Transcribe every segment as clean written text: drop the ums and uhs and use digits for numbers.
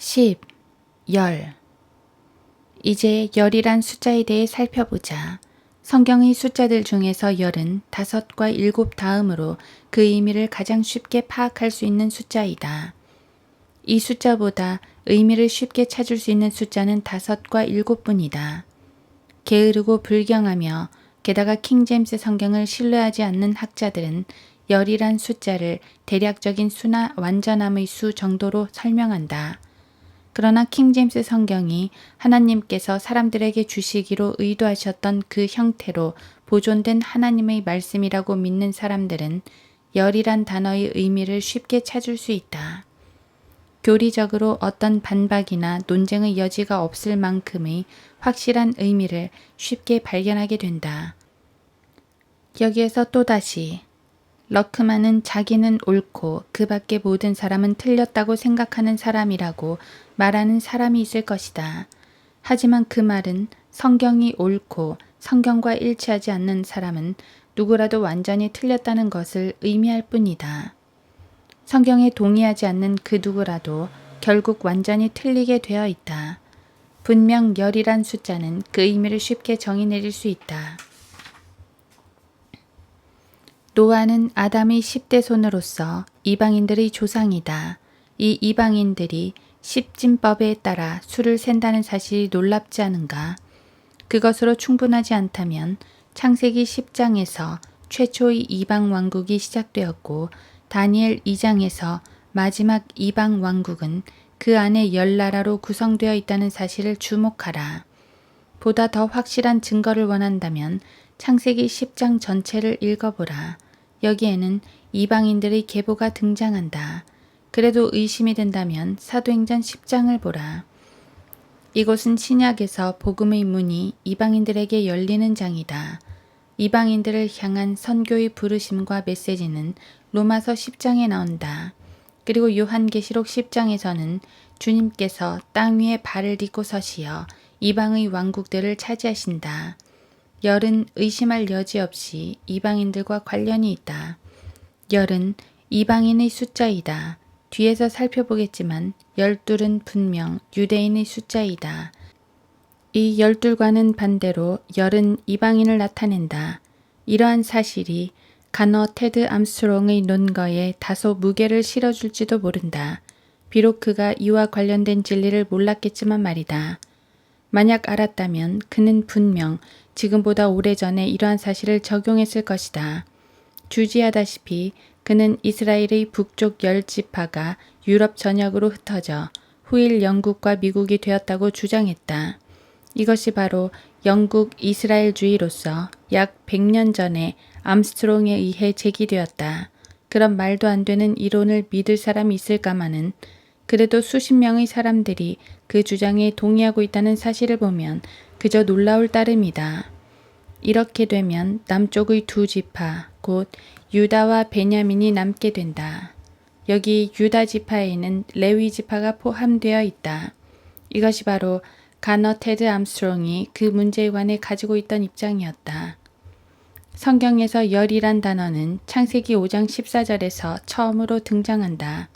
10, 열. 이제 열이란 숫자에 대해 살펴보자. 성경의 숫자들 중에서 열은 5과 7 다음으로 그 의미를 가장 쉽게 파악할 수 있는 숫자이다. 이 숫자보다 의미를 쉽게 찾을 수 있는 숫자는 5과 7뿐이다. 게으르고 불경하며 게다가 킹제임스 성경을 신뢰하지 않는 학자들은 열이란 숫자를 대략적인 수나 완전함의 수 정도로 설명한다. 그러나 킹제임스 성경이 하나님께서 사람들에게 주시기로 의도하셨던 그 형태로 보존된 하나님의 말씀이라고 믿는 사람들은 열이란 단어의 의미를 쉽게 찾을 수 있다. 교리적으로 어떤 반박이나 논쟁의 여지가 없을 만큼의 확실한 의미를 쉽게 발견하게 된다. 여기에서 또다시 러크만은 자기는 옳고 그 밖의 모든 사람은 틀렸다고 생각하는 사람이라고 말하는 사람이 있을 것이다. 하지만 그 말은 성경이 옳고 성경과 일치하지 않는 사람은 누구라도 완전히 틀렸다는 것을 의미할 뿐이다. 성경에 동의하지 않는 그 누구라도 결국 완전히 틀리게 되어 있다. 분명 열이란 숫자는 그 의미를 쉽게 정의 내릴 수 있다. 노아는 아담의 10대 손으로서 이방인들의 조상이다. 이 이방인들이 십진법에 따라 수를 센다는 사실이 놀랍지 않은가? 그것으로 충분하지 않다면 창세기 10장에서 최초의 이방 왕국이 시작되었고 다니엘 2장에서 마지막 이방 왕국은 그 안에 10나라로 구성되어 있다는 사실을 주목하라. 보다 더 확실한 증거를 원한다면 창세기 10장 전체를 읽어보라. 여기에는 이방인들의 계보가 등장한다. 그래도 의심이 된다면 사도행전 10장을 보라. 이곳은 신약에서 복음의 문이 이방인들에게 열리는 장이다. 이방인들을 향한 선교의 부르심과 메시지는 로마서 10장에 나온다. 그리고 요한계시록 10장에서는 주님께서 땅 위에 발을 딛고 서시어 이방의 왕국들을 차지하신다. 열은 의심할 여지 없이 이방인들과 관련이 있다. 열은 이방인의 숫자이다. 뒤에서 살펴보겠지만 12은 분명 유대인의 숫자이다. 이 12과는 반대로 열은 이방인을 나타낸다. 이러한 사실이 간어 테드 암스트롱의 논거에 다소 무게를 실어줄지도 모른다. 비록 그가 이와 관련된 진리를 몰랐겠지만 말이다. 만약 알았다면 그는 분명 지금보다 오래전에 이러한 사실을 적용했을 것이다. 주지하다시피 그는 이스라엘의 북쪽 10지파가 유럽 전역으로 흩어져 후일 영국과 미국이 되었다고 주장했다. 이것이 바로 영국 이스라엘주의로서 약 100년 전에 암스트롱에 의해 제기되었다. 그런 말도 안 되는 이론을 믿을 사람이 있을까마는 그래도 수십 명의 사람들이 그 주장에 동의하고 있다는 사실을 보면 그저 놀라울 따름이다. 이렇게 되면 남쪽의 2지파, 곧 유다와 베냐민이 남게 된다. 여기 유다 지파에는 레위 지파가 포함되어 있다. 이것이 바로 간어 테드 암스트롱이 그 문제에 관해 가지고 있던 입장이었다. 성경에서 열이란 단어는 창세기 5장 14절에서 처음으로 등장한다.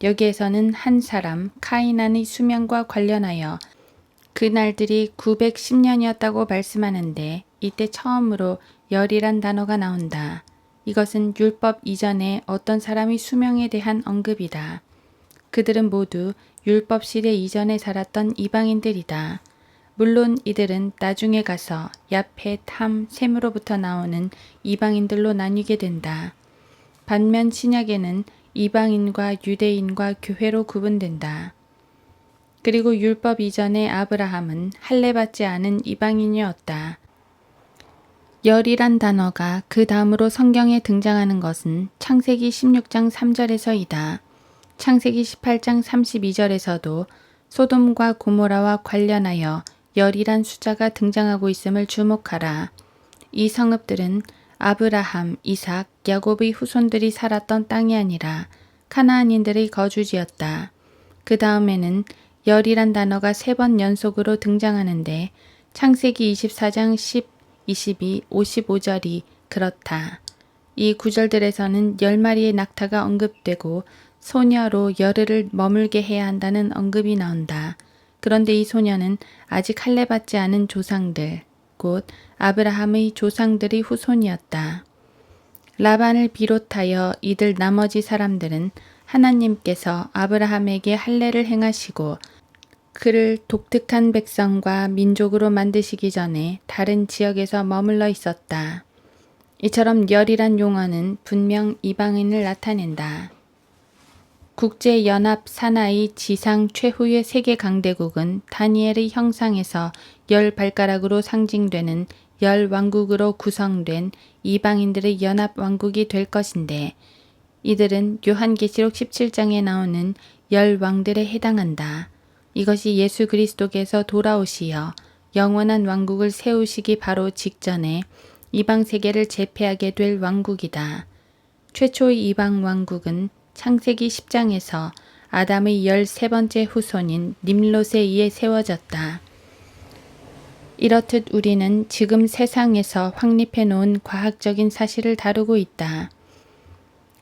여기에서는 한 사람 카이난의 수명과 관련하여 그 날들이 910년이었다고 말씀하는데 이때 처음으로 열이란 단어가 나온다. 이것은 율법 이전에 어떤 사람의 수명에 대한 언급이다. 그들은 모두 율법 시대 이전에 살았던 이방인들이다. 물론 이들은 나중에 가서 야펫, 함, 셈으로부터 나오는 이방인들로 나뉘게 된다. 반면 신약에는 이방인과 유대인과 교회로 구분된다. 그리고 율법 이전의 아브라함은 할례받지 않은 이방인이었다. 열이란 단어가 그 다음으로 성경에 등장하는 것은 창세기 16장 3절에서이다. 창세기 18장 32절에서도 소돔과 고모라와 관련하여 열이란 숫자가 등장하고 있음을 주목하라. 이 성읍들은 아브라함, 이삭, 야곱의 후손들이 살았던 땅이 아니라 카나안인들의 거주지였다. 그 다음에는 열이란 단어가 3번 연속으로 등장하는데 창세기 24장 10, 22, 55절이 그렇다. 이 구절들에서는 10마리의 낙타가 언급되고 소녀로 열흘을 머물게 해야 한다는 언급이 나온다. 그런데 이 소녀는 아직 할례받지 않은 조상들, 곧 아브라함의 조상들의 후손이었다. 라반을 비롯하여 이들 나머지 사람들은 하나님께서 아브라함에게 할례를 행하시고 그를 독특한 백성과 민족으로 만드시기 전에 다른 지역에서 머물러 있었다. 이처럼 열이란 용어는 분명 이방인을 나타낸다. 국제연합 산하의 지상 최후의 세계 강대국은 다니엘의 형상에서 10발가락으로 상징되는 10왕국으로 구성된 이방인들의 연합왕국이 될 것인데 이들은 요한계시록 17장에 나오는 10왕들에 해당한다. 이것이 예수 그리스도께서 돌아오시어 영원한 왕국을 세우시기 바로 직전에 이방 세계를 제패하게 될 왕국이다. 최초의 이방 왕국은 창세기 10장에서 아담의 13번째 후손인 님롯에 의해 세워졌다. 이렇듯 우리는 지금 세상에서 확립해 놓은 과학적인 사실을 다루고 있다.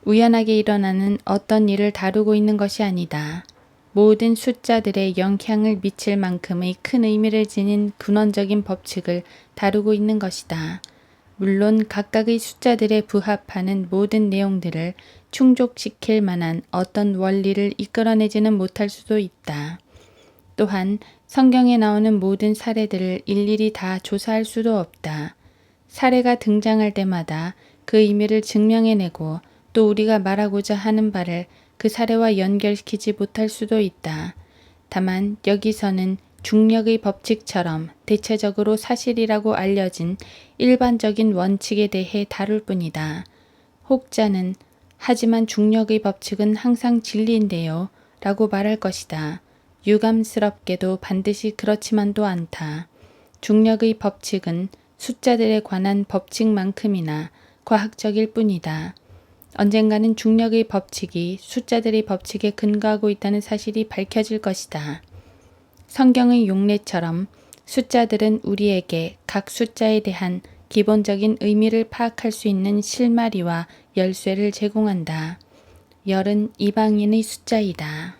우연하게 일어나는 어떤 일을 다루고 있는 것이 아니다. 모든 숫자들의 영향을 미칠 만큼의 큰 의미를 지닌 근원적인 법칙을 다루고 있는 것이다. 물론 각각의 숫자들에 부합하는 모든 내용들을 충족시킬 만한 어떤 원리를 이끌어내지는 못할 수도 있다. 또한 성경에 나오는 모든 사례들을 일일이 다 조사할 수도 없다. 사례가 등장할 때마다 그 의미를 증명해내고 또 우리가 말하고자 하는 바를 그 사례와 연결시키지 못할 수도 있다. 다만 여기서는 중력의 법칙처럼 대체적으로 사실이라고 알려진 일반적인 원칙에 대해 다룰 뿐이다. 혹자는 하지만 중력의 법칙은 항상 진리인데요 라고 말할 것이다. 유감스럽게도 반드시 그렇지만도 않다. 중력의 법칙은 숫자들에 관한 법칙만큼이나 과학적일 뿐이다. 언젠가는 중력의 법칙이 숫자들의 법칙에 근거하고 있다는 사실이 밝혀질 것이다. 성경의 용례처럼 숫자들은 우리에게 각 숫자에 대한 기본적인 의미를 파악할 수 있는 실마리와 열쇠를 제공한다. 열은 이방인의 숫자이다.